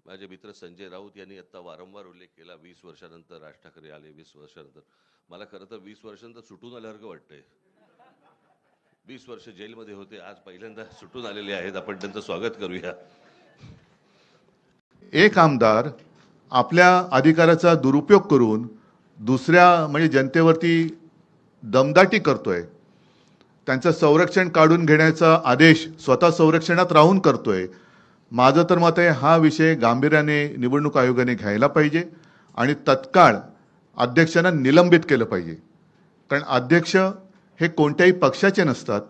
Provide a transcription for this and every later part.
माझे मित्र संजय राऊत यांनी आता वारंवार उल्लेख केला, 20 वर्षानंतर राज ठाकरे आले. 20 वर्षानंतर मला खरं तर 20 वर्षानंतर सुटून आल्यासारखं वाटतंय. 20 वर्ष जेलमध्ये होते, आज पहिल्यांदा सुटून आलेले आहेत. आपण त्यांचं स्वागत करूया. एक आमदार आपल्या अधिकाराचा दुरुपयोग करून दुसऱ्या म्हणजे जनतेवरती दमदाटी करतोय, त्यांचं संरक्षण काढून घेण्याचा आदेश स्वतः संरक्षणात राहून करतोय. माझं तर मत आहे हा विषय गांभीर्याने निवडणूक आयोगाने घ्यायला पाहिजे आणि तत्काळ अध्यक्षांना निलंबित केलं पाहिजे. कारण अध्यक्ष हे कोणत्याही पक्षाचे नसतात,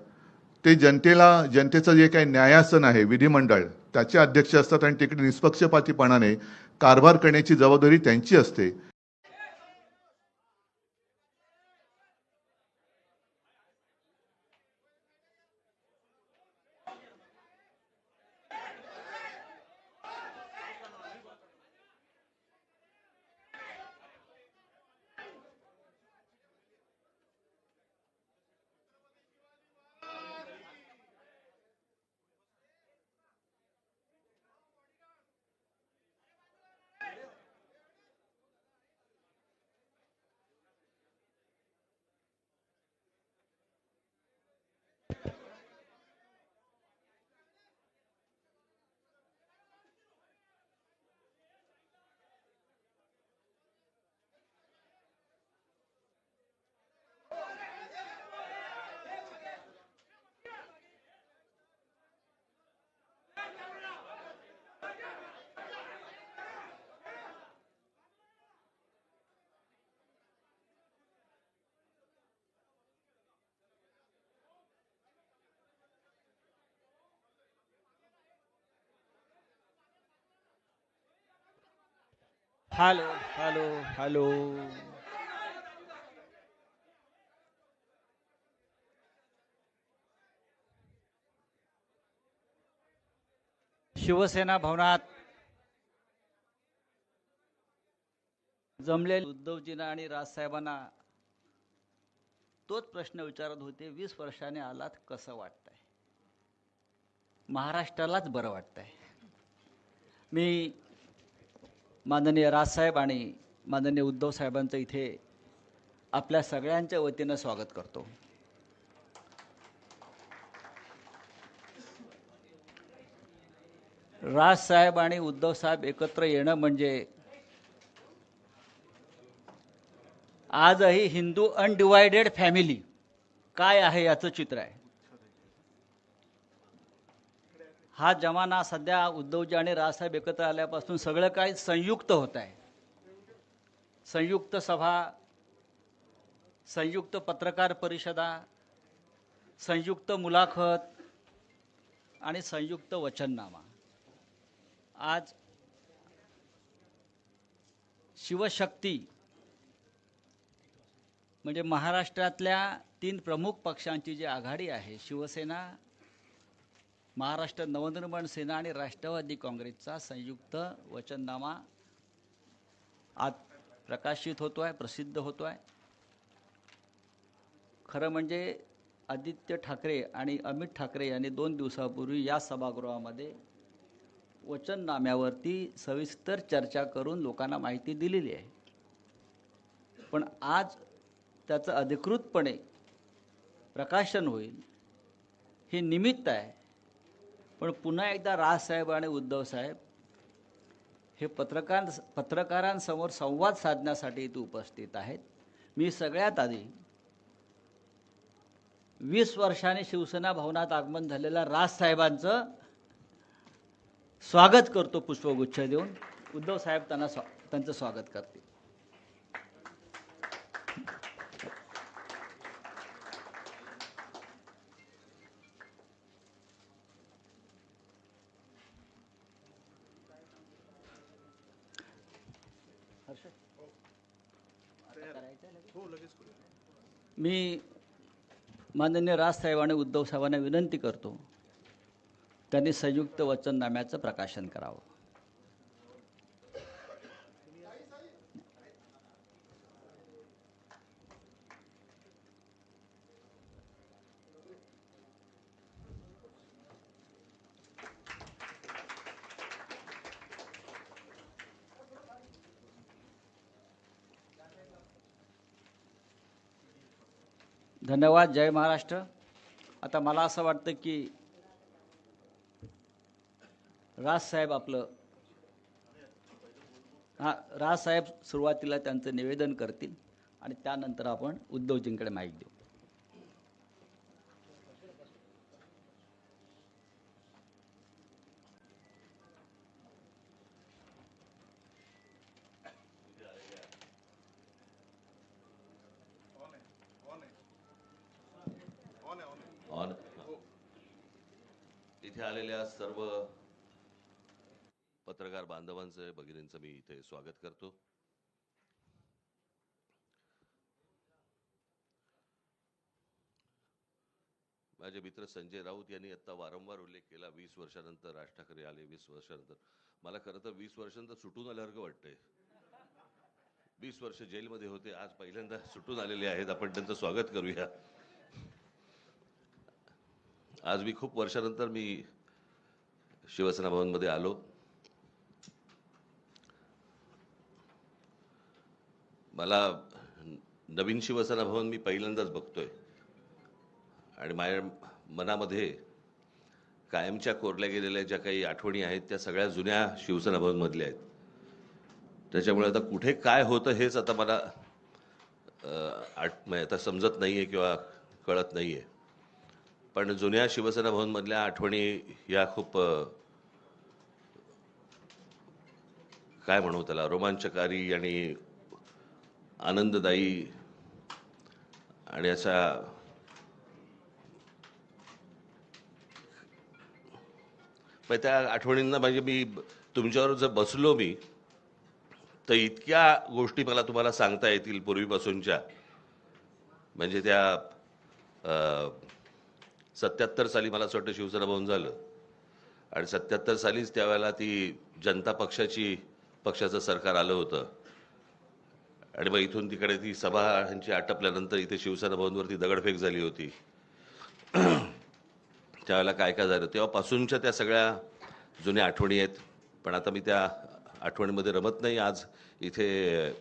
ते जनतेचं जे काही न्यायासन आहे विधिमंडळ त्याचे अध्यक्ष असतात आणि तिकडे निष्पक्षपातीपणाने कारभार करण्याची जबाबदारी त्यांची असते. Hello hello hello. शिवसेना भवनात जमलेले उद्धवजींना आणि राजसाहेबांना तोच प्रश्न विचारत होते, 20 वर्षाने आलात कसं वाटतंय? महाराष्ट्रालाच बरं वाटतंय. मी माननीय राजसाहेब आणि माननीय उद्धव साहेबांचं इथे आपल्या सगळ्यांच्या वतीनं स्वागत करतो. राजसाहेब आणि उद्धव साहेब एकत्र येणं म्हणजे आजही हिंदू अनडिवायडेड फॅमिली काय आहे याचं चित्र आहे. हा जमाना सध्या उद्धवजी आणि राजसाहेब एकत्र आल्यापासून सगळं काही संयुक्त होत आहे. संयुक्त सभा, संयुक्त पत्रकार परिषदा, संयुक्त मुलाखत आणि संयुक्त वचननामा. आज शिवशक्ती म्हणजे महाराष्ट्रातल्या 3 प्रमुख पक्षांची जी आघाडी आहे, शिवसेना, महाराष्ट्र नवनिर्माण सेना आणि राष्ट्रवादी काँग्रेसचा संयुक्त वचननामा आज प्रकाशित होतो आहे, प्रसिद्ध होतो आहे. खरं म्हणजे आदित्य ठाकरे आणि अमित ठाकरे यांनी 2 दिवसापूर्वी या सभागृहामध्ये वचननाम्यावरती सविस्तर चर्चा करून लोकांना माहिती दिलेली आहे. पण आज त्याचं अधिकृतपणे प्रकाशन होईल हे निमित्त आहे. पण पुन्हा एकदा राजसाहेब आणि उद्धवसाहेब हे पत्रकारांसमोर संवाद साधण्यासाठी इथे उपस्थित आहेत. मी सगळ्यात आधी 20 वर्षांनी शिवसेना भवनात आगमन झालेल्या राजसाहेबांचं स्वागत करतो पुष्पगुच्छ देऊन. उद्धव साहेब त्यांचं स्वागत करतील. मी माननीय राजसाहेब आणि उद्धव साहेबांना विनंती करतो, त्यांनी संयुक्त वचननाम्याचं प्रकाशन करावं. धन्यवाद. जय महाराष्ट्र. आता मला असं वाटतं की राजसाहेब राजसाहेब सुरुवातीला त्यांचं निवेदन करतील आणि त्यानंतर आपण उद्धवजींकडे माईक देऊ. ऑन इथे आलेल्या सर्व पत्रकार बांधवांचं भगिनींचं मी इथे स्वागत करतो. माझे मित्र संजय राऊत यांनी आता वारंवार उल्लेख केला 20 वर्षानंतर राज ठाकरे आले. 20 वर्षानंतर मला खरं तर 20 वर्षानंतर सुटून आल्यासारखं वाटतंय. 20 वर्ष जेलमध्ये होते, आज पहिल्यांदा सुटून आलेले आहेत. आपण त्यांचं स्वागत करूया. आज मी खूप वर्षानंतर मी शिवसेना भवनमध्ये आलो. मला नवीन शिवसेना भवन मी पहिल्यांदाच बघतोय आणि माझ्या मनामध्ये कायमच्या कोरल्या गेलेल्या ज्या काही आठवणी आहेत त्या सगळ्या जुन्या शिवसेना भवन मधल्या आहेत. त्याच्यामुळे आता कुठे काय होतं हेच आता मला आता समजत नाहीये किंवा कळत नाहीये. पण जुन्या शिवसेना भवन मधल्या आठवणी या खूप काय म्हणू त्याला, रोमांचकारी आणि आनंददायी आणि अशा त्या आठवणींना म्हणजे मी तुमच्यावर जर बसलो मी तर इतक्या गोष्टी मला तुम्हाला सांगता येतील पूर्वीपासूनच्या. म्हणजे त्या 77 साली मला असं वाटतं शिवसेना भवन झालं आणि 77 सालीच त्यावेळेला ती जनता पक्षाचं सरकार आलं होतं आणि मग इथून तिकडे ती सभांची आटपल्यानंतर इथे शिवसेना भवनवरती दगडफेक झाली होती. त्यावेळेला काय काय झालं तेव्हापासूनच्या त्या सगळ्या जुन्या आठवणी आहेत. पण आता मी त्या आठवणीमध्ये रमत नाही. आज इथे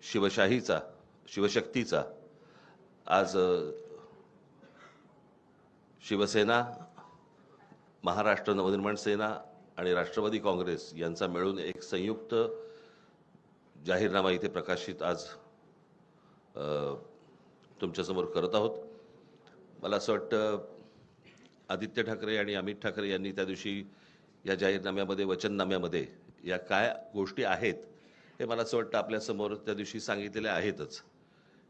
शिवशक्तीचा आज शिवसेना, महाराष्ट्र नवनिर्माण सेना आणि राष्ट्रवादी काँग्रेस यांचा मिळून एक संयुक्त जाहीरनामा इथे प्रकाशित आज तुमच्यासमोर करत आहोत. मला असं वाटतं आदित्य ठाकरे आणि अमित ठाकरे यांनी त्या दिवशी या जाहीरनाम्यामध्ये, वचननाम्यामध्ये या काय गोष्टी आहेत हे मला असं वाटतं आपल्यासमोर त्या दिवशी सांगितलेल्या आहेतच.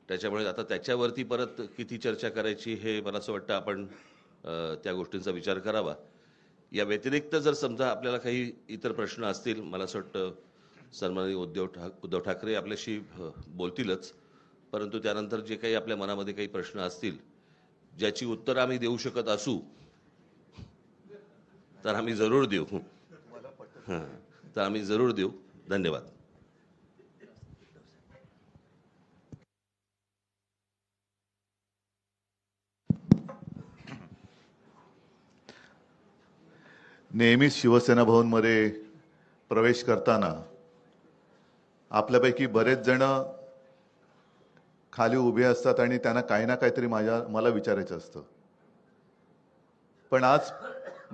त्याच्यामुळे आता त्याच्यावरती परत किती चर्चा करायची हे मला असं वाटतं आपण त्या गोष्टींचा विचार करावा. या व्यतिरिक्त जर समजा आपल्याला काही इतर प्रश्न असतील, मला असं वाटतं सन्माननीय उद्धव ठाकरे आपल्याशी बोलतीलच, परंतु त्यानंतर जे काही आपल्या मनामध्ये काही प्रश्न असतील ज्याची उत्तरं आम्ही देऊ शकत असू तर आम्ही जरूर देऊ. तर आम्ही जरूर देऊ. धन्यवाद. नेहमीच शिवसेना भवनमध्ये प्रवेश करताना आपल्यापैकी बरेच जण खाली उभे असतात आणि त्यांना काही ना काहीतरी मला विचारायचं असतं. पण आज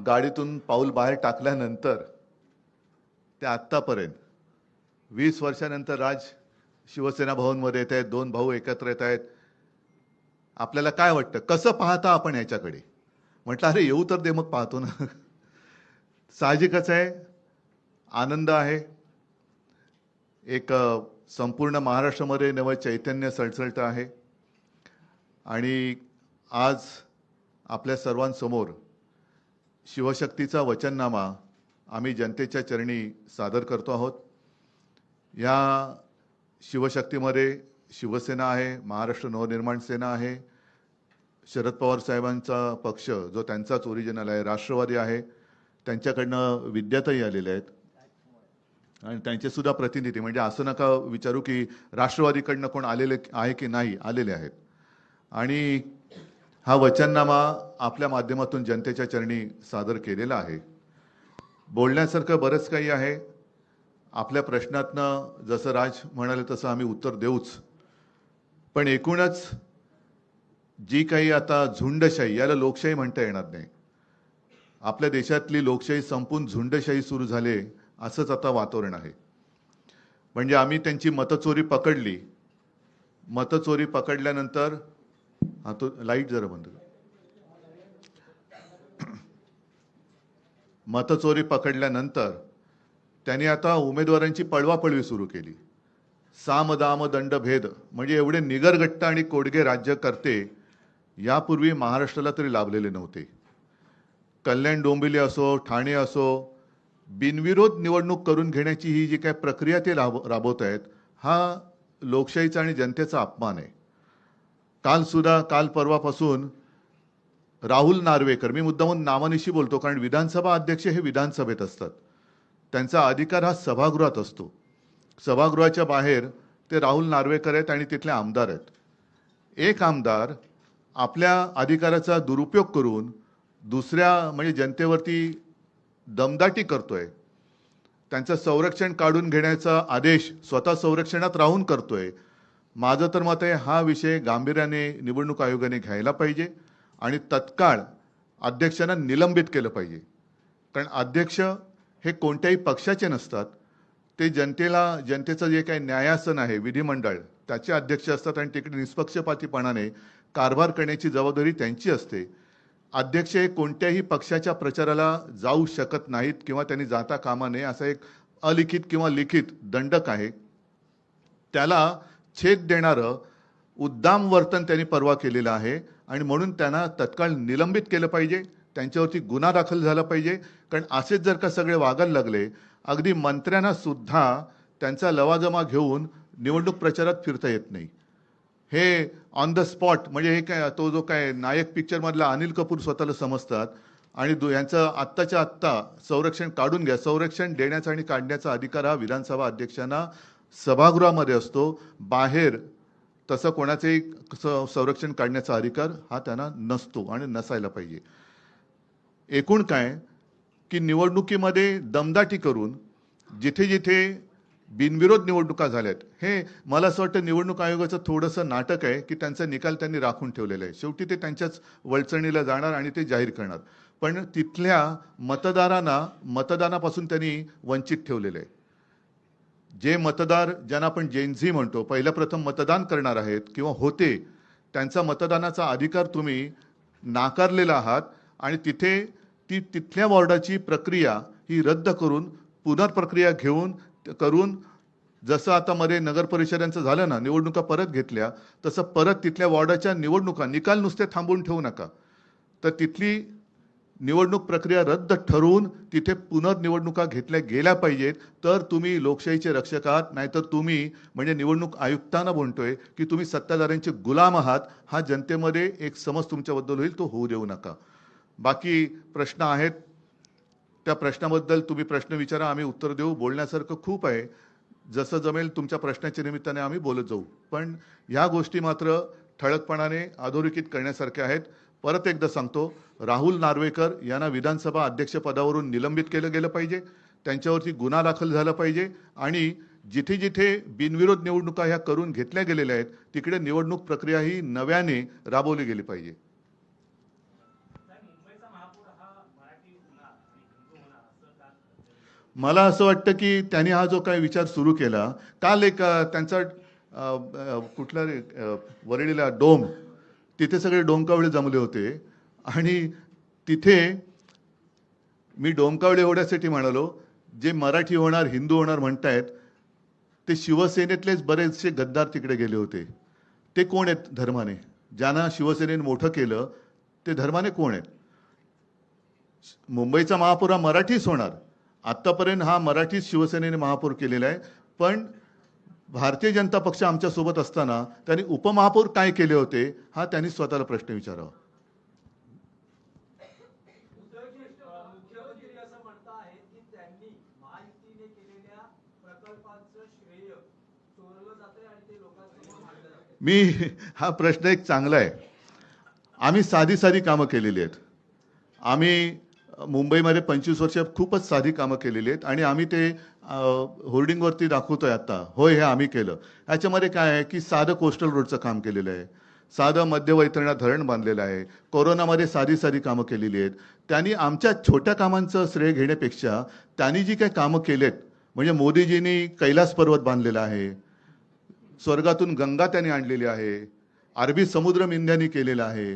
गाडीतून पाऊल बाहेर टाकल्यानंतर ते आत्तापर्यंत 20 वर्षानंतर शिवसेना भवनमध्ये येत आहेत, दोन भाऊ एकत्र येत आहेत. आपल्याला काय वाटतं, कसं पाहता आपण याच्याकडे? म्हटलं अरे येऊ तर दे मग पाहतो ना. साहजिकच आहे, आनंद आहे. एक संपूर्ण महाराष्ट्रामध्ये नवं चैतन्य सळसळतं आहे आणि आज आपल्या सर्वांसमोर शिवशक्तीचा वचननामा आम्ही जनतेच्या चरणी सादर करतो आहोत. या शिवशक्तीमध्ये शिवसेना आहे, महाराष्ट्र नवनिर्माण सेना आहे, शरद पवार साहेबांचा पक्ष जो त्यांचाच ओरिजिनल आहे, राष्ट्रवादी आहे, त्यांच्याकडनं विद्याताई आलेल्या आहेत आणि त्यांचे सुद्धा प्रतिनिधी. म्हणजे असं नका विचारू की राष्ट्रवादीकडनं कोण आलेले आहे की नाही, आलेले आहेत. आणि हा वचननामा आपल्या माध्यमातून जनतेच्या चरणी सादर केलेला आहे. बोलण्यासारखं बरंच काही आहे. आपल्या प्रश्नातनं जसं राज म्हणाले तसं आम्ही उत्तर देऊच. पण एकूणच जी काही आता झुंडशाही, याला लोकशाही म्हणता येणार नाही. आपल्या देशातली लोकशाही संपून झुंडशाही सुरू झाले असंच आता वातावरण आहे. म्हणजे आम्ही त्यांची मतचोरी पकडली. मतचोरी पकडल्यानंतर हा तो लाईट जरा बंद कर. मतचोरी पकडल्यानंतर त्यांनी आता उमेदवारांची पळवापळवी सुरू केली. साम दाम दंड भेद म्हणजे एवढे निगरगट्टा आणि कोडगे राज्यकर्ते यापूर्वी महाराष्ट्राला तरी लाभलेले नव्हते. कल्याण डोंबिवली असो, ठाणे असो, बिनविरोध निवडणूक करून घेण्याची ही जी काय प्रक्रिया ते राबवत आहेत, हा लोकशाहीचा आणि जनतेचा अपमान आहे. काल परवापासून राहुल नार्वेकर, मी मुद्दामून नावानिशी बोलतो कारण विधानसभा अध्यक्ष हे विधानसभेत असतात, त्यांचा अधिकार हा सभागृहात असतो. सभागृहाच्या बाहेर ते राहुल नार्वेकर आहेत आणि तिथले आमदार आहेत. एक आमदार आपल्या अधिकाराचा दुरुपयोग करून दुसऱ्या म्हणजे जनतेवरती दमदाटी करतोय, त्यांचं संरक्षण काढून घेण्याचा आदेश स्वतः संरक्षणात राहून करतोय. माझं तर मत आहे हा विषय गांभीर्याने निवडणूक आयोगाने घ्यायला पाहिजे आणि तत्काळ अध्यक्षांना निलंबित केलं पाहिजे. कारण अध्यक्ष हे कोणत्याही पक्षाचे नसतात, ते जनतेचं जे काही न्यायासन आहे विधिमंडळ त्याचे अध्यक्ष असतात आणि तिकडे निष्पक्षपातीपणाने कारभार करण्याची जबाबदारी त्यांची असते. अध्यक्ष हे कोणत्याही पक्षाच्या प्रचाराला जाऊ शकत नाहीत किंवा त्यांनी जाता कामा नये असा एक अलिखित किंवा लिखित दंडक आहे. त्याला छेद देणारं उद्दाम वर्तन त्यांनी परवा केलेलं आहे आणि म्हणून त्यांना तत्काळ निलंबित केलं पाहिजे, त्यांच्यावरती गुन्हा दाखल झाला पाहिजे. कारण असेच जर का सगळे वागायला लागले, अगदी मंत्र्यांना सुद्धा त्यांचा लवाजमा घेऊन निवडणूक प्रचारात फिरता येत नाही. हे ऑन द स्पॉट म्हणजे हे काय तो जो काय नायक पिक्चरमधला अनिल कपूर स्वतःला समजतात आणि यांचं आत्ताच्या आत्ता संरक्षण काढून घ्या. संरक्षण देण्याचा आणि काढण्याचा अधिकार हा विधानसभा अध्यक्षांना सभागृहामध्ये असतो. बाहेर तसं कोणाचंही संरक्षण काढण्याचा अधिकार हा त्यांना नसतो आणि नसायला पाहिजे. एकूण काय की निवडणुकीमध्ये दमदाटी करून जिथे जिथे बिनविरोध निवडणुका झाल्यात, हे मला असं वाटतं निवडणूक आयोगाचं थोडंसं नाटक आहे की त्यांचा निकाल त्यांनी राखून ठेवलेला आहे. शेवटी ते त्यांच्याच वळचणीला जाणार आणि ते जाहीर करणार, पण तिथल्या मतदारांना मतदानापासून त्यांनी वंचित ठेवलेलं आहे. जे मतदार ज्यांना आपण जेनझी म्हणतो, पहिलं प्रथम मतदान करणार आहेत किंवा होते, त्यांचा मतदानाचा अधिकार तुम्ही नाकारलेला आहात आणि तिथल्या वॉर्डाची प्रक्रिया ही रद्द करून पुनर्प्रक्रिया करून जसं आता मध्ये नगर परिषदांचं झालं ना, निवडणुका परत घेतल्या, तसं परत तिथल्या वॉर्डाच्या निवडणुका निकाल नुसते थांबवून ठेवू नका, तर तिथली निवडणूक प्रक्रिया रद्द ठरवून तिथे पुनर्निवडणुका घेतल्या गेल्या पाहिजेत. तर तुम्ही लोकशाहीचे रक्षक आहात. नाहीतर तुम्ही म्हणजे निवडणूक आयुक्तांना म्हणतोय की तुम्ही सत्ताधाऱ्यांचे गुलाम आहात. हा जनतेमध्ये एक समज तुमच्याबद्दल होईल, तो होऊ देऊ नका. बाकी प्रश्न आहेत, त्या प्रश्नाबद्दल तुम्ही प्रश्न विचारा, आम्ही उत्तर देऊ. बोलण्यासारखं खूप आहे, जसं जमेल तुमच्या प्रश्नाच्या निमित्ताने आम्ही बोलत जाऊ. पण ह्या गोष्टी मात्र ठळकपणाने अधोरेखित करण्यासारख्या आहेत. परत एकदा सांगतो, राहुल नार्वेकर यांना विधानसभा अध्यक्षपदावरून निलंबित केलं गेलं पाहिजे, त्यांच्यावरती गुन्हा दाखल झाला पाहिजे आणि जिथे जिथे बिनविरोध निवडणुका ह्या करून घेतल्या गेलेल्या आहेत तिकडे निवडणूक प्रक्रिया ही नव्याने राबवली गेली पाहिजे. मला असं वाटतं की त्यांनी हा जो काही विचार सुरू केला, काल एक त्यांचा कुठला वरळीला डोम, तिथे सगळे डोमकावळे जमले होते आणि तिथे मी डोमकावळे एवढ्यासाठी म्हणालो, जे मराठी होणार हिंदू होणार म्हणतायत ते शिवसेनेतलेच बरेचसे गद्दार तिकडे गेले होते. ते कोण आहेत धर्माने? ज्यांना शिवसेनेने मोठं केलं ते धर्माने कोण आहेत? मुंबईचा महापौर हा मराठीच होणार. आत्तापर्यंत हा मराठीच शिवसेनेने महापौर केलेला आहे, पण भारतीय जनता पक्ष आमच्यासोबत असताना त्यांनी उपमहापौर काय केले होते हा त्यांनी स्वतःला प्रश्न विचारावा. मुख्यमंत्री असं म्हणतात की त्यांनी महायुतीने केलेल्या प्रकल्पांचं श्रेय चोरलं जाते आणि ते लोकांसमोर मांडलं जाते. हा प्रश्न एक चांगला आहे. आम्ही साधी कामं केलेली आहेत. आम्ही मुंबईमध्ये 25 वर्ष खूपच साधी कामं केलेली आहेत आणि आम्ही ते होर्डिंगवरती दाखवतोय आता, होय हे आम्ही केलं. ह्याच्यामध्ये काय आहे की साधं कोस्टल रोडचं काम केलेलं आहे, साधं मध्यवैतरणा धरण बांधलेलं आहे, कोरोनामध्ये साधी साधी कामं केलेली आहेत. त्यांनी आमच्या छोट्या कामांचं श्रेय घेण्यापेक्षा त्यांनी जी काही कामं केलेत, म्हणजे मोदीजींनी कैलास पर्वत बांधलेला आहे, स्वर्गातून गंगा त्यांनी आणलेली आहे, अरबी समुद्र मिंद्यांनी केलेलं आहे,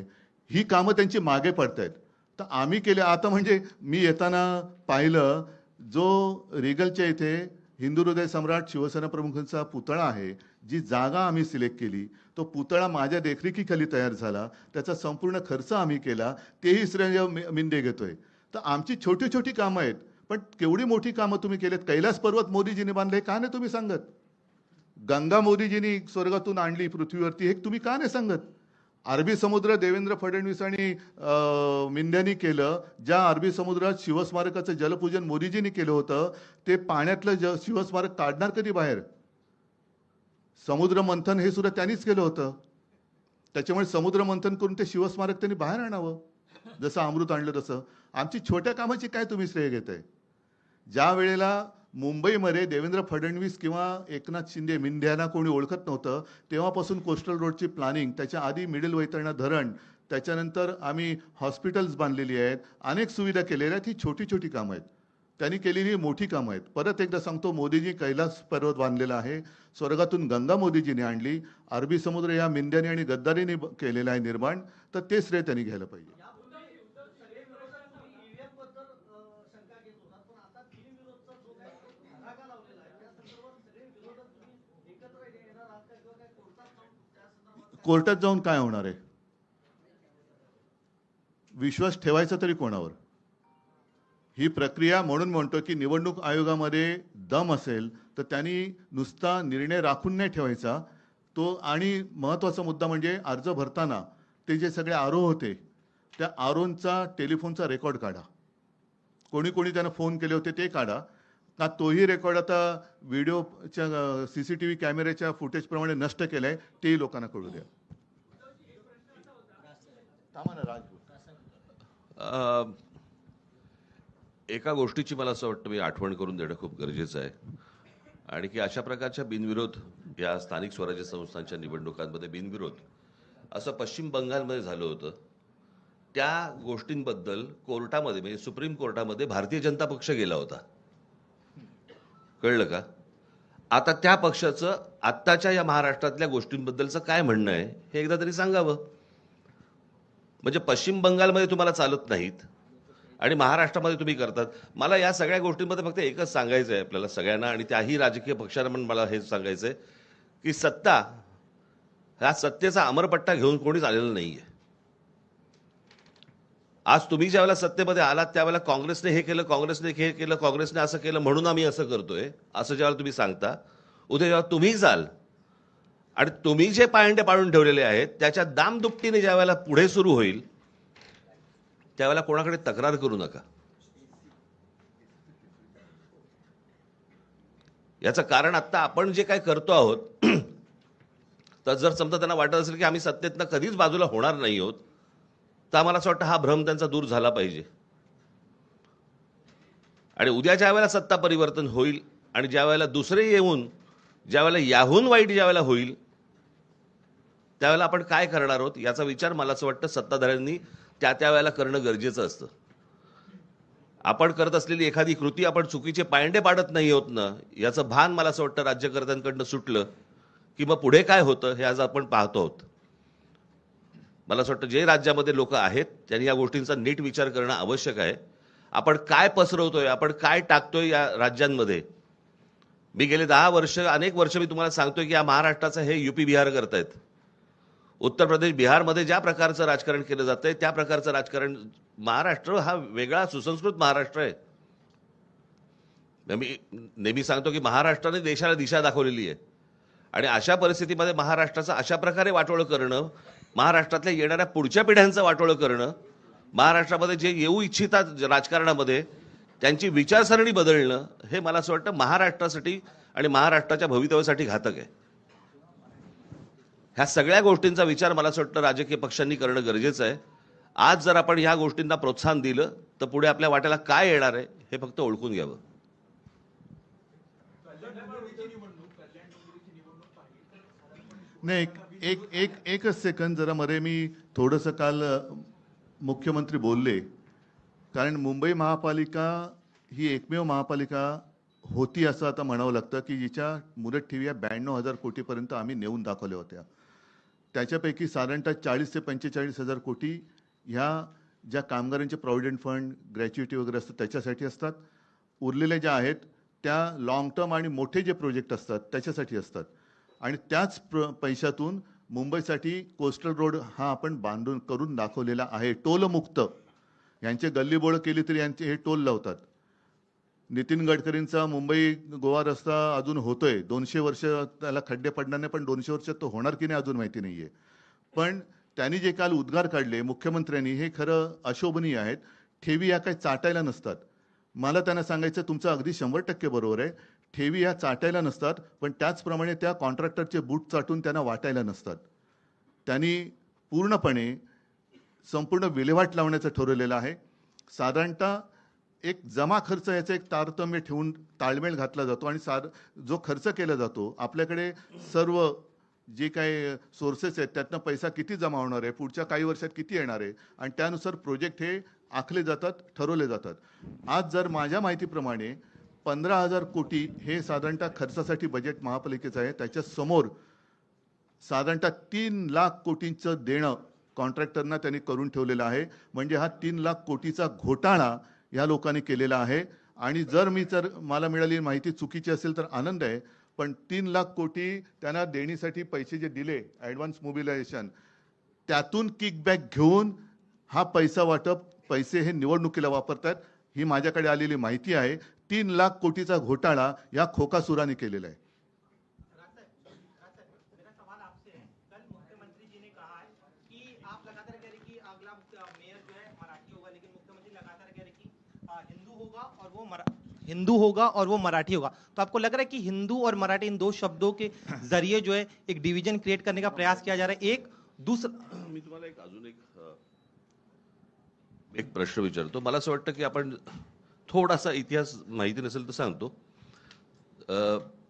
ही कामं त्यांची मागे पडतायत. तर आम्ही केले. आता म्हणजे मी येताना पाहिलं, जो रिगलच्या इथे हिंदू हृदय सम्राट शिवसेना प्रमुखांचा पुतळा आहे, जी जागा आम्ही सिलेक्ट केली, तो पुतळा माझ्या देखरेखीखाली तयार झाला, त्याचा संपूर्ण खर्च आम्ही केला, तेही श्रेय मिंदे घेतोय. तर आमची छोटी छोटी कामं आहेत, पण केवढी मोठी कामं तुम्ही केलेत. कैलास पर्वत मोदीजींनी बांधले, का नाही तुम्ही सांगत? गंगा मोदीजींनी स्वर्गातून आणली पृथ्वीवरती, हे तुम्ही का नाही सांगत? अरबी समुद्र देवेंद्र फडणवीस आणि मिंद्यांनी केलं. ज्या अरबी समुद्रात शिवस्मारकाचं जलपूजन मोदीजींनी केलं होतं, ते पाण्यातलं शिवस्मारक काढणार कधी बाहेर? समुद्र मंथन हे सुद्धा त्यांनीच केलं होतं. त्याच्यामुळे समुद्र मंथन करून ते शिवस्मारक त्यांनी बाहेर आणावं, जसं अमृत आणलं तसं. आमची छोट्या कामाची काय तुम्ही श्रेय घेताय? ज्या वेळेला मुंबईमध्ये देवेंद्र फडणवीस किंवा एकनाथ शिंदे मिंद्यांना कोणी ओळखत नव्हतं, तेव्हापासून कोस्टल रोडची प्लॅनिंग, त्याच्या आधी मिडल वैतरणा धरण, त्याच्यानंतर आम्ही हॉस्पिटल्स बांधलेली आहेत, अनेक सुविधा केलेल्या आहेत. ही छोटी छोटी कामं आहेत, त्यांनी केलेली मोठी कामं आहेत. परत एकदा सांगतो, मोदीजी कैलास पर्वत बांधलेला आहे, स्वर्गातून गंगा मोदीजीने आणली, अरबी समुद्र या मिंद्याने आणि गद्दारीने केलेलं आहे निर्माण, तर ते श्रेय त्यांनी घ्यायला पाहिजे. सगळे विरोधक ईव्हीएम बद्दल शंका घेत होतात, पण आता बिनविरोधचा जो काही धडाका लावलेला आहे, त्या संदर्भात सगळे विरोधक तुम्ही एकत्र येणार आहात का, किंवा काय कोर्टात जाऊन त्या संदर्भात? कोर्टात जाऊन काय होणार आहे? विश्वास ठेवायचा तरी कोणावर? ही प्रक्रिया, म्हणून म्हणतो की निवडणूक आयोगामध्ये दम असेल तर त्यांनी नुसता निर्णय राखून नाही ठेवायचा तो. आणि महत्त्वाचा मुद्दा म्हणजे अर्ज भरताना ते जे सगळे आरोह होते, त्या आरोहचा टेलिफोनचा रेकॉर्ड काढा. कोणी कोणी त्यांना फोन केले होते ते काढा, का तोही रेकॉर्ड आता व्हिडिओच्या CCTV कॅमेऱ्याच्या फुटेजप्रमाणे नष्ट केलाय, तेही लोकांना कळू द्या. थांबा ना, राजभूत. एका गोष्टीची मला असं वाटतं मी आठवण करून देणं खूप गरजेचं आहे, आणि की अशा प्रकारच्या बिनविरोध या स्थानिक स्वराज्य संस्थांच्या निवडणुकांमध्ये बिनविरोध असं पश्चिम बंगालमध्ये झालं होतं. त्या गोष्टींबद्दल कोर्टामध्ये, म्हणजे सुप्रीम कोर्टामध्ये भारतीय जनता पक्ष गेला होता. कळलं का? आता त्या पक्षाचं आत्ताच्या या महाराष्ट्रातल्या गोष्टींबद्दलचं काय म्हणणं आहे हे एकदा तरी सांगावं. म्हणजे पश्चिम बंगालमध्ये तुम्हाला चालत नाहीत आणि महाराष्ट्रामध्ये तुम्ही करतात. मला या सगळ्या गोष्टींमध्ये फक्त एकच सांगायचं आहे आपल्याला सगळ्यांना, आणि त्याही राजकीय पक्षांना पण मला हेच सांगायचं आहे की सत्ता, ह्या सत्तेचा अमरपट्टा घेऊन कोणीच आलेलं नाही आहे. आज तुम्ही ज्यावेळेला सत्तेमध्ये आलात त्यावेळेला काँग्रेसने हे केलं, काँग्रेसने हे केलं, काँग्रेसने असं केलं म्हणून आम्ही असं करतोय, असं ज्यावेळेला तुम्ही सांगता, उद्या जेव्हा तुम्ही जाल आणि तुम्ही जे पायंडे पाडून ठेवलेले आहेत त्याच्या दामदुपटीने ज्यावेळेला पुढे सुरू होईल त्यावेळेला कोणाकडे तक्रार करू नका. याचं कारण आत्ता आपण जे काय करतो आहोत, तर जर समजा त्यांना वाटत असेल की आम्ही सत्तेतनं कधीच बाजूला होणार नाही आहोत, तर आम्हाला असं वाटतं हा भ्रम त्यांचा दूर झाला पाहिजे. आणि उद्या ज्या वेळेला सत्ता परिवर्तन होईल आणि ज्या वेळेला दुसरे येऊन ज्यावेळेला याहून वाईट ज्यावेळेला होईल त्यावेळेला आपण काय करणार आहोत याचा विचार मला असं वाटतं सत्ताधाऱ्यांनी त्या वेळेला करणं गरजेचं असतं. आपण करत असलेली एखादी कृती आपण चुकीचे पायंडे पाडत नाही आहोत ना, याचं भान मला असं वाटतं राज्यकर्त्यांकडनं सुटलं की मग पुढे काय होतं हे आज आपण पाहतो आहोत. मला असं वाटतं जे राज्यामध्ये लोक आहेत त्यांनी या गोष्टींचा नीट विचार करणं आवश्यक आहे. आपण काय पसरवतोय, आपण काय टाकतोय या राज्यांमध्ये. मी गेले 10 वर्ष, अनेक वर्ष मी तुम्हाला सांगतोय की या महाराष्ट्राचं हे UP बिहार करतायत. उत्तर प्रदेश, बिहारमध्ये ज्या प्रकारचं राजकारण केलं जातंय त्या प्रकारचं राजकारण, महाराष्ट्र हा वेगळा सुसंस्कृत महाराष्ट्र आहे. मी नेहमी सांगतो की महाराष्ट्राने देशाला दिशा दाखवलेली आहे, आणि अशा परिस्थितीमध्ये महाराष्ट्राचं अशा प्रकारे वाटोळं करणं, महाराष्ट्रातल्या येणाऱ्या पुढच्या पिढ्यांचं वाटोळं करणं, महाराष्ट्रामध्ये जे येऊ इच्छितात राजकारणामध्ये त्यांची विचारसरणी बदलणं, हे मला असं वाटतं महाराष्ट्रासाठी आणि महाराष्ट्राच्या भवितव्यासाठी घातक आहे. ह्या सगळ्या गोष्टींचा विचार मला असं वाटतं राजकीय पक्षांनी करणं गरजेचं आहे. आज जर आपण ह्या गोष्टींना प्रोत्साहन दिलं तर पुढे आपल्या वाट्याला काय येणार आहे हे फक्त ओळखून घ्यावं. नाही एकच सेकंद जरा मध्ये मी थोडंसं काल मुख्यमंत्री बोलले, कारण मुंबई महापालिका ही एकमेव महापालिका होती असं आता म्हणावं लागतं की जिच्या मुदत ठेवी या 92,000 कोटीपर्यंत आम्ही नेऊन दाखवल्या होत्या. त्याच्यापैकी साधारणतः 40 ते 45,000 कोटी ह्या ज्या कामगारांचे प्रॉव्हिडंट फंड, ग्रॅच्युइटी वगैरे असतात त्याच्यासाठी असतात. उरलेल्या ज्या आहेत त्या लाँग टर्म आणि मोठे जे प्रोजेक्ट असतात त्याच्यासाठी असतात. आणि त्याच पैशातून मुंबईसाठी कोस्टल रोड हा आपण बांधून करून दाखवलेला आहे, टोलमुक्त. यांचे गल्लीबोळ केली तरी यांचे हे टोल लावतात. नितीन गडकरींचा मुंबई गोवा रस्ता अजून होतोय, 200 वर्ष त्याला खड्डे पडणार नाही, पण 200 वर्षात तो होणार की नाही अजून माहिती नाहीये. पण त्यांनी जे काल उद्गार काढले मुख्यमंत्र्यांनी हे खरं अशोभनीय आहेत. ठेवी या काही चाटायला नसतात. मला त्यांना सांगायचं तुमचं अगदी 100% बरोबर आहे. ठेवी ह्या चाटायला नसतात, पण त्याचप्रमाणे त्या कॉन्ट्रॅक्टरचे बूट चाटून त्यांना वाटायला नसतात. त्यांनी पूर्णपणे संपूर्ण विल्हेवाट लावण्याचं ठरवलेलं आहे. साधारणतः एक जमा खर्च याचं एक तारतम्य ठेवून ताळमेळ घातला जातो आणि जो खर्च केला जातो आपल्याकडे सर्व जे काही सोर्सेस आहेत त्यातनं पैसा किती जमा होणार आहे, पुढच्या काही वर्षात किती येणार आहे आणि त्यानुसार प्रोजेक्ट हे आखले जातात, ठरवले जातात. आज जर माझ्या माहितीप्रमाणे 15,000 कोटी हे साधारणतः खर्चासाठी बजेट महापालिकेचं आहे. त्याच्या समोर साधारणतः 3 लाख कोटींचं देणं कॉन्ट्रॅक्टरना त्यांनी करून ठेवलेलं आहे. म्हणजे हा 3 लाख कोटीचा घोटाळा या लोकांनी केलेला आहे. आणि जर मला मिळालेली माहिती चुकीची असेल तर आनंद आहे, पण 3 लाख कोटी त्यांना देणीसाठी पैसे जे दिले ॲडव्हान्स मोबिलायझेशन, त्यातून किकबॅक घेऊन हा पैसा वाटप पैसे हे निवडणुकीला वापरतात. ही माझ्याकडे आलेली माहिती आहे. 3 लाख कोटीचा घोटाळा या खोकासुराने केलेला आहे. मेरा सवाल आपसे है, कल मुख्यमंत्री जी ने कहा है कि आप लगातार कह रहे कि अगला मेयर जो है मराठी होगा, लेकिन मुख्यमंत्री लगातार कह रहे कि हिंदू होगा और वो मराठी होगा. तो आपको लग रहा है कि हिंदू और मराठी इन दो शब्दों के जरिए जो है एक डिवीजन क्रिएट करने का प्रयास किया जा रहा है? एक दूसरा, मी तुम्हाला अजून एक प्रश्न विचारतो. मला असं वाटतं की आपण थोडासा इतिहास माहिती नसेल तर सांगतो.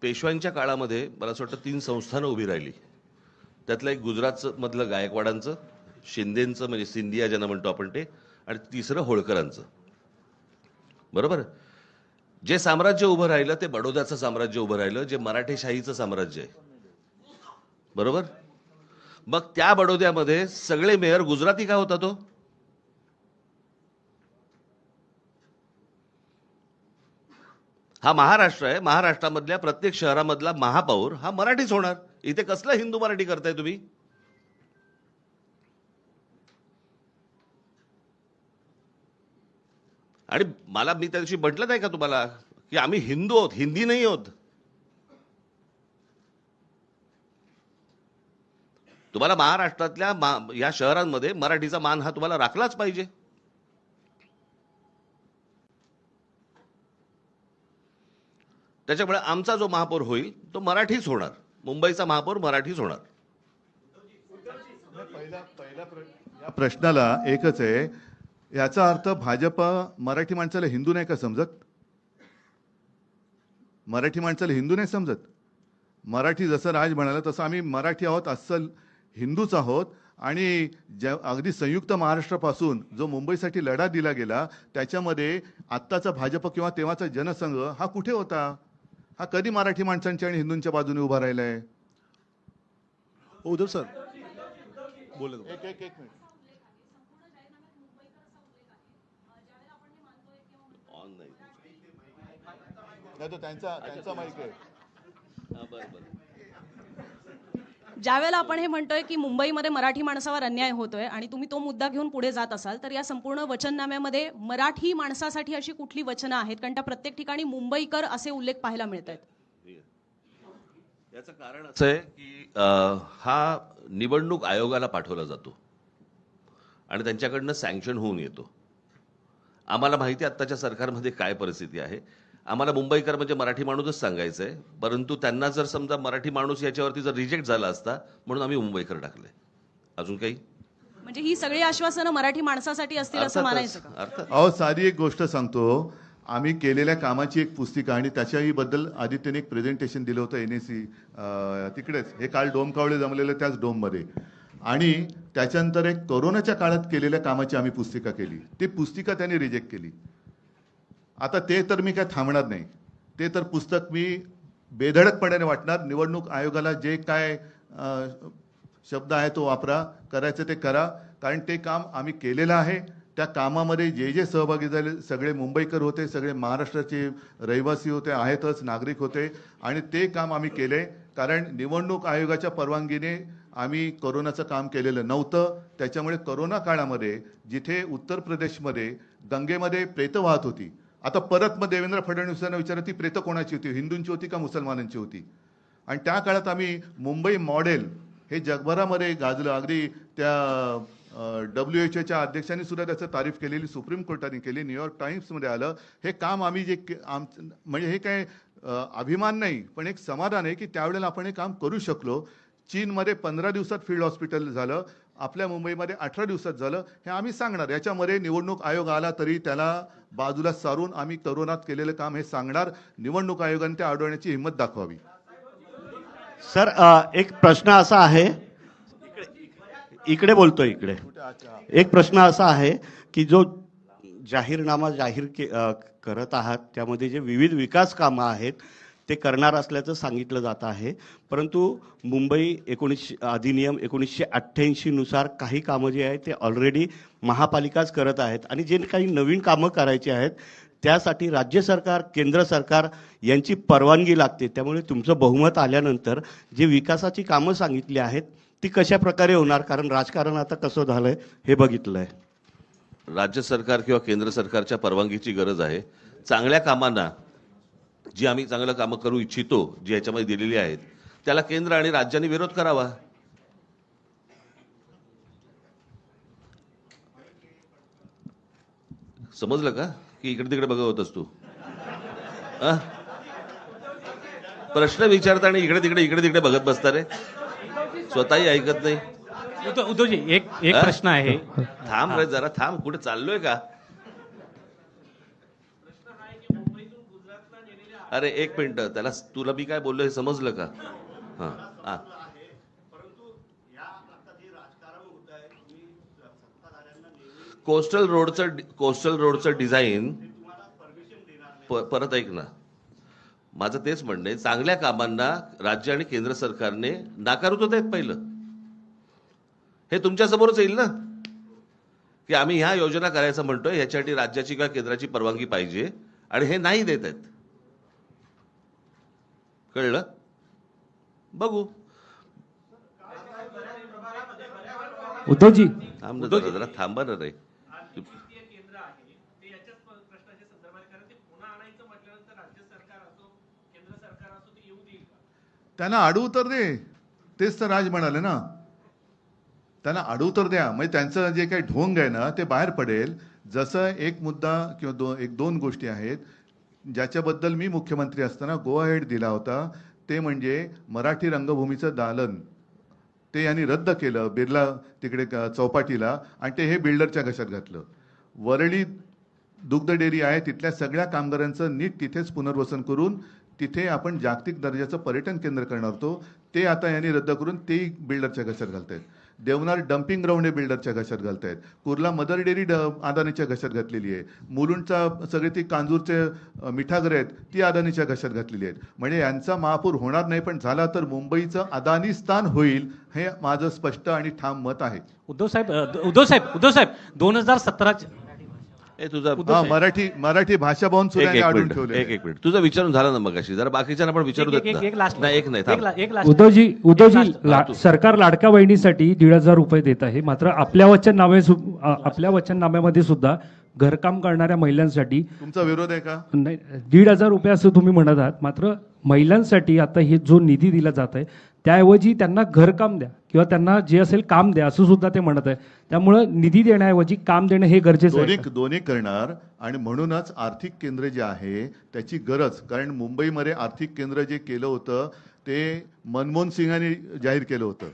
पेशव्यांच्या काळामध्ये मला असं वाटतं 3 संस्थानं उभी राहिली. त्यातलं एक गुजरातचं मधलं गायकवाडांचं, शिंदेंचं म्हणजे सिंधिया ज्यांना म्हणतो आपण ते, आणि तिसरं होळकरांचं. बरोबर. जे साम्राज्य उभं राहिलं ते बडोद्याचं साम्राज्य उभं राहिलं, जे मराठेशाहीचं साम्राज्य आहे. बरोबर. मग त्या बडोद्यामध्ये सगळे मेयर गुजराती का होता? तो हा महाराष्ट्र आहे. महाराष्ट्रामधल्या प्रत्येक शहरामधला महापौर हा मराठीच होणार. इथे कसलं हिंदू मराठी करताय तुम्ही? आणि मला मी त्या दिवशी म्हटलं नाही का तुम्हाला की आम्ही हिंदू आहोत, हिंदी नाही आहोत. तुम्हाला महाराष्ट्रातल्या या शहरांमध्ये मराठीचा मान हा तुम्हाला राखलाच पाहिजे. त्याच्यामुळे आमचा जो महापौर होईल तो मराठीच होणार. मुंबईचा महापौर मराठीच होणार. या प्रश्नाला एकच आहे. याचा अर्थ भाजपा मराठी माणसाला हिंदू नाही का समजत? मराठी माणसाला हिंदू नाही समजत. मराठी जसं राज म्हणाला तसं आम्ही मराठी आहोत, अस्सल हिंदूच आहोत. आणि अगदी संयुक्त महाराष्ट्रापासून जो मुंबईसाठी लढा दिला गेला त्याच्यामध्ये आत्ताचा भाजप किंवा तेव्हाचा जनसंघ हा कुठे होता? हा कधी मराठी माणसांच्या आणि हिंदूंच्या बाजूने उभा राहिलाय? उद्धव सर बोले. एक मिनिट. नाही तो त्यांचा माईक आहे. ज्यावेळेला आपण हे म्हणतोय की मुंबईमध्ये मराठी माणसावर अन्याय होतोय आणि तुम्ही तो मुद्दा घेऊन पुढे जात असाल तर या संपूर्ण वचननाम्यामध्ये मराठी माणसासाठी अशी कुठली वचनं आहेत? कारण त्या प्रत्येक ठिकाणी मुंबईकर असे उल्लेख पाहायला मिळत आहेत. याचं कारण असं आहे की हा निवडणूक आयोगाला पाठवला जातो आणि त्यांच्याकडनं सँक्शन होऊन येतो. आम्हाला माहिती आहे आत्ताच्या सरकारमध्ये काय परिस्थिती आहे. आम्हाला मुंबईकर म्हणजे मराठी माणूसच सांगायचं आहे, परंतु त्यांना जर समजा मराठी माणूस याच्यावरती जर रिजेक्ट झाला असता म्हणून आम्ही मुंबईकर टाकले. अजून काही? म्हणजे ही सगळी आश्वासनं मराठी माणसासाठी असतील असं मानायचं का? अर्थात अहो साधी एक गोष्ट सांगतो. आम्ही केलेल्या कामाची एक पुस्तिका आणि त्याच्याही बद्दल आदित्यने एक प्रेझेंटेशन दिलं होतं NAC तिकडेच. हे काल डोम कावळे जमलेलं त्याच डोममध्ये. आणि त्याच्यानंतर एक कोरोनाच्या काळात केलेल्या कामाची आम्ही पुस्तिका केली. ती पुस्तिका त्यांनी रिजेक्ट केली. आता ते तर मी काय थांबणार नाही. ते तर पुस्तक मी बेधडकपणाने वाटणार. निवडणूक आयोगाला जे काय शब्द आहे तो वापरा, करायचं ते करा, कारण ते काम आम्ही केलेलं आहे. त्या कामामध्ये जे जे सहभागी झाले सगळे मुंबईकर होते, सगळे महाराष्ट्राचे रहिवासी होते, आहेतच, नागरिक होते आणि ते काम आम्ही केले. कारण निवडणूक आयोगाच्या परवानगीने आम्ही कोरोनाचं काम केलेलं नव्हतं. त्याच्यामुळे कोरोना काळामध्ये जिथे उत्तर प्रदेशमध्ये गंगेमध्ये प्रेतं वाहत होती, आता परत मग देवेंद्र फडणवीसांना विचारा ती प्रेतं कोणाची होती, हिंदूंची होती का मुसलमानांची होती? आणि त्या काळात आम्ही मुंबई मॉडेल हे जगभरामध्ये गाजलं. अगदी त्या WHO अध्यक्षांनी सुद्धा त्याचं तारीफ केलेली सुप्रीम कोर्टाने केली, न्यूयॉर्क टाइम्समध्ये आलं. हे काम आम्ही जे म्हणजे हे काय अभिमान नाही, पण एक समाधान आहे की त्यावेळेला आपण हे काम करू शकलो. चीनमध्ये 15 दिवसात फील्ड हॉस्पिटल झालं, आपल्या मुंबईमध्ये 18 दिवसात झालं. हे आम्ही सांगणार. याच्यामध्ये निवडणूक आयोग आला तरी त्याला बाजूला सारून आम्ही कोरोनात केलेलं काम हे सांगणार. निवडणूक आयोगाने ते अडवण्याची हिंमत दाखवावी. सर एक प्रश्न असा आहे, इकडे बोलतोय, इकडे एक प्रश्न असा आहे की जो जाहीरनामा करत आहात त्यामध्ये जे विविध विकास कामं आहेत ते करणार असल्याचं सांगितलं जात आहे, परंतु मुंबई अधिनियम 1988 नुसार काही कामं जे आहेत ते ऑलरेडी महापालिकाच करत आहेत आणि जे काही नवीन कामं करायची आहेत त्यासाठी राज्य सरकार, केंद्र सरकार यांची परवानगी लागते. त्यामुळे तुमचं बहुमत आल्यानंतर जे विकासाची कामं सांगितली आहेत ती कशा प्रकारे होणार? कारण राजकारण आता कसं झालंय हे बघितलंय. राज्य सरकार किंवा केंद्र सरकारच्या परवानगीची गरज आहे. चांगल्या कामांना जी आम्ही चांगलं कामं करू इच्छितो, जी याच्यामध्ये दिलेली आहेत, त्याला केंद्र आणि राज्यांनी विरोध करावा. समजलं का की इकडे तिकडे बघत होतस तू? प्रश्न विचारता आणि इकडे तिकडे बघत बसता रे, स्वतःही ऐकत नाही. उद्धवजी एक प्रश्न आहे. थांब रे जरा, थांब. कुठे चाललोय का? अरे एक मिनिट, त्याला तुला मी काय बोललो हे समजलं का? हा हा. कोस्टल रोडचं डिझाईन परत ऐक ना, माझं तेच म्हणणं आहे, चांगल्या कामांना राज्य आणि केंद्र सरकारने नाकारत होत आहेत. पहिलं हे तुमच्या समोरच येईल ना की आम्ही ह्या योजना करायचं म्हणतोय, ह्याच्यासाठी राज्याची किंवा केंद्राची परवानगी पाहिजे आणि हे नाही देत आहेत. कळलं? बघू. उद्धवजी थांब ना जरा थांबा ना रे. त्यांना आडू तर दे. तेच तर राज म्हणाले ना, त्यांना आडू तर द्या. म्हणजे त्यांचं जे काही ढोंग आहे ना ते बाहेर पडेल. जसं एक मुद्दा किंवा दोन गोष्टी आहेत ज्याच्याबद्दल मी मुख्यमंत्री असताना गो अहेड दिला होता, ते म्हणजे मराठी रंगभूमीचं दालन ते यांनी रद्द केलं बिर्ला तिकडे चौपाटीला, आणि ते हे बिल्डरच्या घशात घातलं. वरळी दुग्ध डेअरी आहे, तिथल्या सगळ्या कामगारांचं नीट तिथेच पुनर्वसन करून तिथे आपण जागतिक दर्जाचं पर्यटन केंद्र करणार होतो, ते आता यांनी रद्द करून तेही बिल्डरच्या घशात घालतायत. देवनार डम्पिंग ग्राउंड हे बिल्डरच्या घशात घालतायत. कुर्ला मदर डेअरी अदानीच्या घशात घातलेली आहे. मुलुंडचा सगळे ती कांजूरचे मिठागरे आहेत ती अदानीच्या घशात घातलेली आहेत. म्हणजे यांचा महापूर होणार नाही, पण झाला तर मुंबईचं अदानीस्थान होईल, हे माझं स्पष्ट आणि ठाम मत आहे. उद्धव साहेब 2017 तुझा मराठी भाषा भवन सुद्धा यांनी अडवून ठेवले. एक मिनिट, तुझा विचारून झाला ना मगाशी, जरा बाकीच्यांना पण विचारू देत ना. नाही, एक नाही, थांब. उद्धवजी सरकार लाडक्या बहिणीसाठी 1,500 रुपये देत आहे, मात्र आपल्या वचननाम्यामध्ये सुद्धा घरकाम करणाऱ्या महिलांसाठी तुमचा विरोध आहे का? नाही, 1,500 रुपये असं तुम्ही म्हणत आहात, मात्र महिलांसाठी आता हे जो निधी दिला जात आहे त्याऐवजी त्यांना घरकाम द्या किंवा त्यांना जे असेल काम द्या असं सुद्धा ते म्हणत आहे. त्यामुळं निधी देण्याऐवजी काम देणं हे गरजेचं आहे. दोन्ही करणार. आणि म्हणूनच आर्थिक केंद्र जे आहे त्याची गरज, कारण मुंबईमध्ये आर्थिक केंद्र जे केलं होतं ते मनमोहन सिंगांनी जाहीर केलं होतं.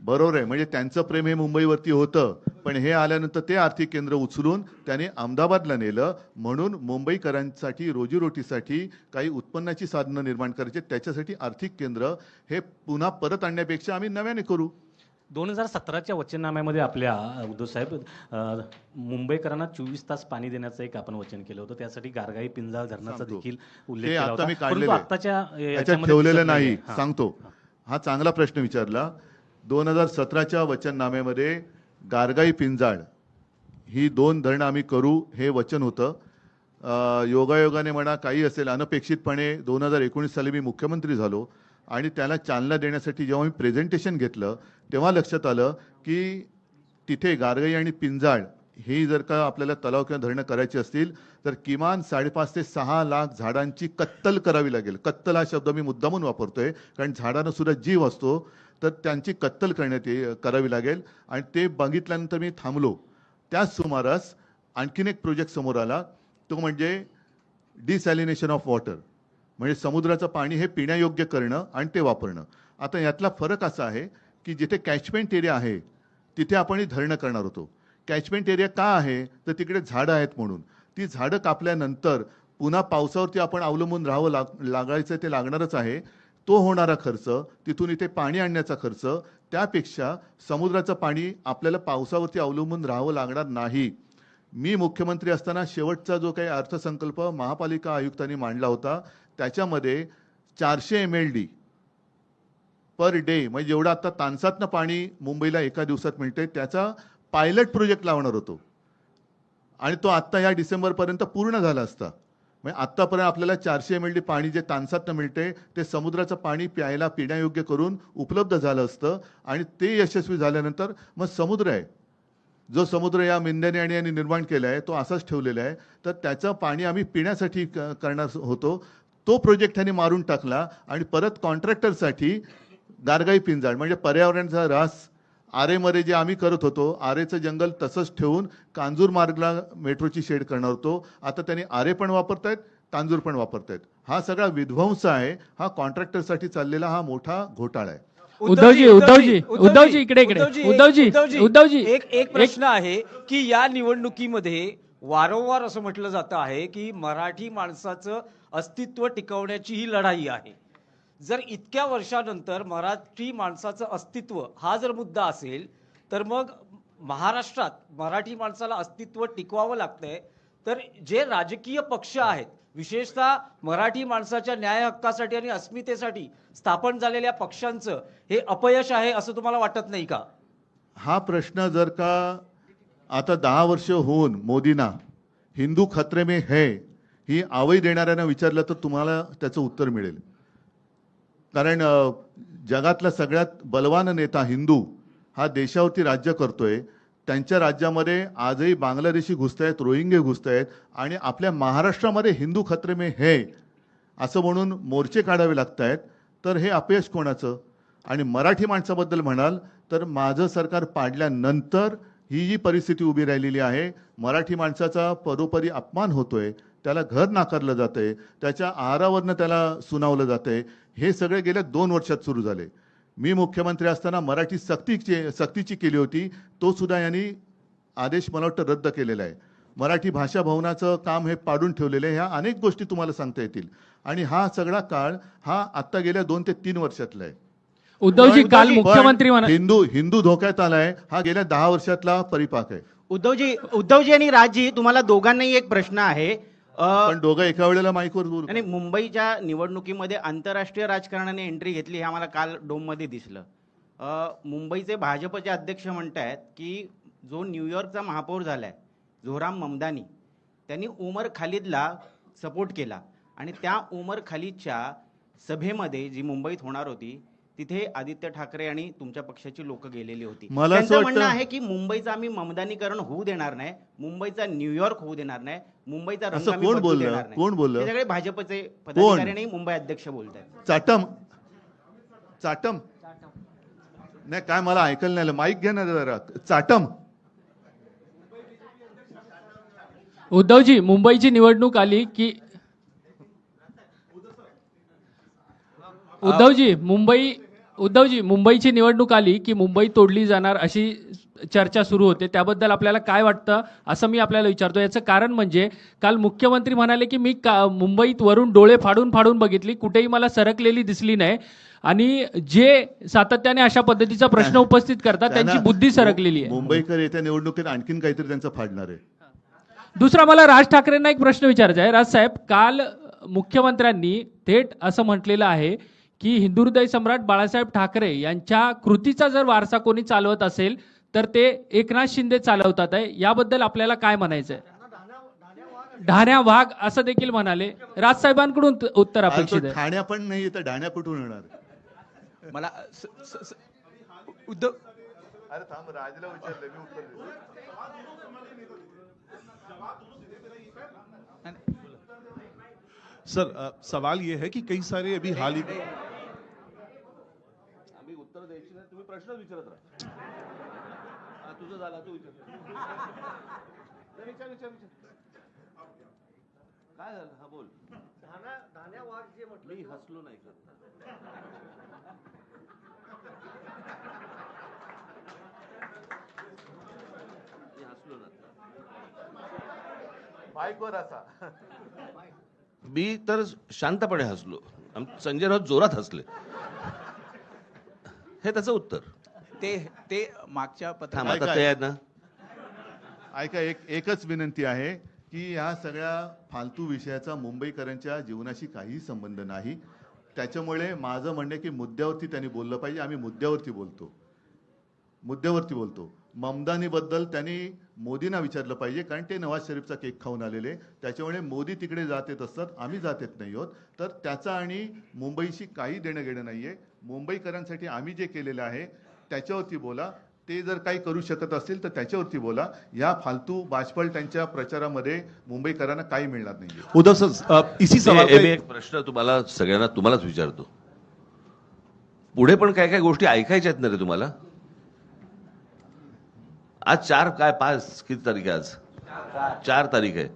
बरोबर आहे, म्हणजे त्यांचं प्रेम हे मुंबईवरती होतं, पण हे आल्यानंतर ते आर्थिक केंद्र उचलून त्याने अहमदाबादला नेलं. म्हणून मुंबईकरांसाठी रोजीरोटीसाठी काही उत्पन्नाची साधनं निर्माण करायची, त्याच्यासाठी आर्थिक केंद्र हे पुन्हा परत आणण्यापेक्षा आम्ही नव्याने करू. 2017च्या वचननाम्यामध्ये आपल्या उद्धव साहेब मुंबईकरांना 24 तास पाणी देण्याचं एक आपण वचन केलं होतं. त्यासाठी गारगाई पिंजाळ धरणाचा सांगतो. देखील ते उल्लेख केला आता होता. मी परंतु काढलेलं आहे. आत्ताच्या याच्यात याच्यामध्ये ठेवलेलं दिसत नाही. नाहीये. हां. सांगतो. हा चांगला प्रश्न विचारला. 2017च्या वचननाम्यामध्ये गारगाई पिंजाळ ही 2 धरणं आम्ही करू हे वचन होतं. योगायोगाने म्हणा काही असेल, अनपेक्षितपणे 2019 साली मी मुख्यमंत्री झालो आणि त्याला चालना देण्यासाठी जेव्हा मी प्रेझेंटेशन घेतलं तेव्हा लक्षात आलं की तिथे गारगाई आणि पिंजाळ ही जर का आपल्याला तलाव किंवा धरणं करायची असतील तर किमान 5.5 ते 6 लाख झाडांची कत्तल करावी लागेल. कत्तल हा शब्द मी मुद्दामून वापरतोय कारण झाडांना सुद्धा जीव असतो, तर त्यांची कत्तल करावी लागेल. आणि ते बघितल्यानंतर मी थांबलो. त्याच सुमारास आणखीन एक प्रोजेक्ट समोर आला, तो म्हणजे डिसॅलिनेशन ऑफ वॉटर, म्हणजे समुद्राचं पाणी हे पिण्यायोग्य करणं आणि ते वापरणं. आता यातला फरक असा आहे की जिथे कॅचमेंट एरिया आहे तिथे आपण ही धरणं करणार होतो. कॅचमेंट एरिया का आहे तर तिकडे झाडं आहेत म्हणून. ती झाडं कापल्यानंतर पुन्हा पावसावरती आपण अवलंबून राहावं लागायचं, ते लागणारच आहे. तो होणारा खर्च, तिथून इथे पाणी आणण्याचा खर्च, त्यापेक्षा समुद्राचं पाणी आपल्याला पावसावरती अवलंबून राहावं लागणार नाही. मी मुख्यमंत्री असताना शेवटचा जो काही अर्थसंकल्प महापालिका आयुक्तांनी मांडला होता त्याच्यामध्ये 400 MLD पर डे, म्हणजे जेवढं आता तानसातनं पाणी मुंबईला एका दिवसात मिळते त्याचा पायलट प्रोजेक्ट लावणार होतो आणि तो आत्ता या डिसेंबरपर्यंत पूर्ण झाला असता. म्हणजे आत्तापर्यंत आपल्याला 400 MLD पाणी जे तानसातनं मिळते ते समुद्राचं पाणी प्यायला पिण्यायोग्य करून उपलब्ध झालं असतं. आणि ते यशस्वी झाल्यानंतर मग समुद्र आहे, जो समुद्र या मिंद्याने आणि यांनी निर्माण केला आहे तो असाच ठेवलेला आहे, तर त्याचं पाणी आम्ही पिण्यासाठी करणार होतो. तो प्रोजेक्ट त्यांनी मारून टाकला आणि परत कॉन्ट्रॅक्टरसाठी गारगाई पिंजाळ म्हणजे पर्यावरणाचा ऱ्हास, आरेमध्ये जे आम्ही करत होतो आरेचं जंगल तसंच ठेवून कांजूर मार्गला मेट्रोची शेड करणार होतो. आता त्यांनी आरे पण वापरतायत, कांजूर पण वापरतायत. हा सगळा विध्वंस आहे. हा कॉन्ट्रॅक्टरसाठी चाललेला हा मोठा घोटाळा आहे. उद्धवजी इकडे उद्धवजी एक प्रश्न आहे की या निवडणुकीमध्ये वारंवार असं म्हटलं जातं आहे की मराठी माणसाचं अस्तित्व टिकवण्याची ही लढाई आहे. जर इतक्या वर्षानंतर मराठी माणसाचं अस्तित्व हा जर मुद्दा असेल तर मग महाराष्ट्रात मराठी माणसाला अस्तित्व टिकवावं लागतंय, तर जे राजकीय पक्ष आहेत विशेषतः मराठी माणसाच्या न्याय हक्कासाठी आणि अस्मितेसाठी स्थापन झालेल्या पक्षांचं हे अपयश आहे असं तुम्हाला वाटत नाही का? हा प्रश्न जर का आता 10 वर्ष होऊन मोदींना हिंदू खतरे में है ही आवई देणाऱ्यांना विचारलं तर तुम्हाला त्याचं उत्तर मिळेल. कारण जगातला सगळ्यात बलवान नेता हिंदू हा देशावरती राज्य करतोय. त्यांच्या राज्यामध्ये आजही बांगलादेशी घुसतायत, रोहिंगे घुसतायत आणि आपल्या महाराष्ट्रामध्ये हिंदू खतरे में है असं म्हणून मोर्चे काढावे लागत आहेत. तर हे अपयश कोणाचं? आणि मराठी माणसाबद्दल म्हणाल तर माझं सरकार पाडल्यानंतर ही जी परिस्थिती उभी राहिलेली आहे, मराठी माणसाचा पदोपदी अपमान होतोय, त्याला घर नाकारलं जातंय, त्याच्या आहारावरनं त्याला सुनावलं जातंय. हे सगळे गेल्या 2 वर्षात सुरू झाले. मी मुख्यमंत्री असताना मराठी सक्तीची केली होती, तो सुद्धा यांनी आदेश मला वाटतं रद्द केलेला आहे. मराठी भाषा भवनाचं काम हे पाडून ठेवलेलं आहे. ह्या अनेक गोष्टी तुम्हाला सांगता येतील. आणि हा सगळा काळ हा आत्ता गेल्या 2 ते 3 वर्षातला आहे. उद्धवजी काल मुख्यमंत्री हिंदू धोक्यात आलाय हा गेल्या 10 वर्षातला परिपाक आहे. उद्धवजी आणि राजजी, तुम्हाला दोघांनाही एक प्रश्न आहे. पण दोघं एका वेळेला माईकवर बोलू. आणि मुंबईच्या निवडणुकीमध्ये आंतरराष्ट्रीय राजकारणाने एंट्री घेतली हे आम्हाला काल डोममध्ये दिसलं. मुंबईचे भाजपचे अध्यक्ष म्हणतायत की जो न्यूयॉर्कचा महापौर झालाय झोराम ममदानी, त्यांनी उमर खालिदला सपोर्ट केला आणि त्या उमर खालिदच्या सभेमध्ये जी मुंबईत होणार होती तिथे आदित्य ठाकरे आणि तुमच्या पक्षाची लोक गेलेली होती. त्यांचं म्हणणं आहे की मुंबईचं आम्ही ममदानीकरण होऊ देणार नाही, मुंबईचा न्यूयॉर्क होऊ देणार नाही, मुंबईचा रंग आम्ही बदलू देणार नाही. कोण बोललं? हे सगळे भाजपचे पदाधिकारी आणि मुंबई अध्यक्ष बोलतात. चाटम नाही काय मला ऐकायला नाही आलं. माईक घ्या ना जरा. चाटम. उद्धवजी मुंबईची निवडणूक आली की उद्धवजी, मुंबईची निवडणूक आली की मुंबई तोडली जाणार अशी चर्चा सुरू होते, त्याबद्दल आपल्याला काय वाटतं असं मी आपल्याला विचारतो. याचं कारण म्हणजे काल मुख्यमंत्री म्हणाले की मी मुंबईत वरून डोळे फाडून फाडून बघितली, कुठेही मला सरकलेली दिसली नाही, आणि जे सातत्याने अशा पद्धतीचा प्रश्न उपस्थित करतात त्यांची बुद्धी सरकलेली आहे. मुंबईकर येत्या निवडणुकीत आणखीन काहीतरी त्यांचं फाडणार आहे. दुसरा मला राज ठाकरेंना एक प्रश्न विचारायचा आहे. राजसाहेब, काल मुख्यमंत्र्यांनी थेट असं म्हटलेलं आहे की हिंदुहृदय सम्राट बाळासाहेब ठाकरे यांच्या कृतीचा जर वारसा कोणी चालवत असेल तर ते एकनाथ शिंदे चालवतात आहे. याबद्दल आपल्याला काय म्हणायचं आहे? ढाण्या वाघ असं देखील म्हणाले. राजसाहेबांकडून उत्तर अपेक्षित आहे. ठाण्या पण नाही तर ढाण्या कुठून येणार? मला उद्धव अरे थांब, राजला विचारलं, मी उत्तर देतो. सर सवाल ये है कि कई सारे अभी हाल ही आम्ही उत्तर द्यायची नाही, तुम्ही प्रश्न विचारत राहा. तुझं झाला, तू विचार. काय झालं? हा बोल. धान्या वाघ जे म्हटलं, मी हसलो नाही का? मी हसलो ना. बाईकवर असा. मी तर शांतपणे हसलो. संजय राऊत जोरात हसले. हे त्याचं उत्तर. ते मागच्या थांब, आता ते आहे ना. ऐका, एकच विनंती आहे की ह्या सगळ्या फालतू विषयाचा मुंबईकरांच्या जीवनाशी काहीही संबंध नाही. त्याच्यामुळे माझं म्हणणं आहे की मुद्द्यावरती त्यांनी बोललं पाहिजे. आम्ही मुद्द्यावरती बोलतो. ममदानीबद्दल त्यांनी मोदींना विचारलं पाहिजे, कारण ते नवाज शरीफचा केक खाऊन आलेले. त्याच्यामुळे मोदी तिकडे जात येत असतात, आम्ही जात येत नाही आहोत. तर त्याचा आणि मुंबईशी काही देणं घेणं नाही आहे. मुंबईकरांसाठी आम्ही जे केलेलं आहे त्याच्यावरती बोला. ते जर काही करू शकत असतील तर त्याच्यावरती बोला. या फालतू बाजपळ त्यांच्या प्रचारामध्ये मुंबईकरांना काही मिळणार नाही. उद्धव सर इसी सवाल मी एक प्रश्न तुम्हाला सगळ्यांना तुम्हालाच विचारतो. पुढे पण काय काय गोष्टी ऐकायच्या आहेत ना रे तुम्हाला? आज 4 काय 5 किती तारीख आहे? आज 4 तारीख आहे.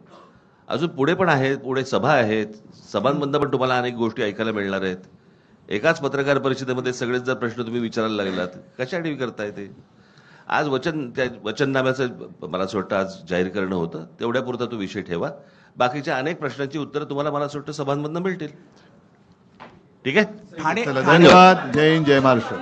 अजून पुढे पण आहेत, पुढे सभा आहेत. सभांमधनं पण तुम्हाला अनेक गोष्टी ऐकायला मिळणार आहेत. एकाच पत्रकार परिषदेमध्ये सगळेच जर प्रश्न तुम्ही विचारायला लागलात, कशासाठी करताय ते? आज त्या वचननाम्याचं मला असं वाटतं आज जाहीर करणं होतं, तेवढ्यापुरता तो विषय ठेवा. बाकीच्या अनेक प्रश्नांची उत्तरं तुम्हाला मला असं वाटतं सभांमधनं मिळतील. ठीक आहे? धन्यवाद. जय हिंद, जय महाराष्ट्र.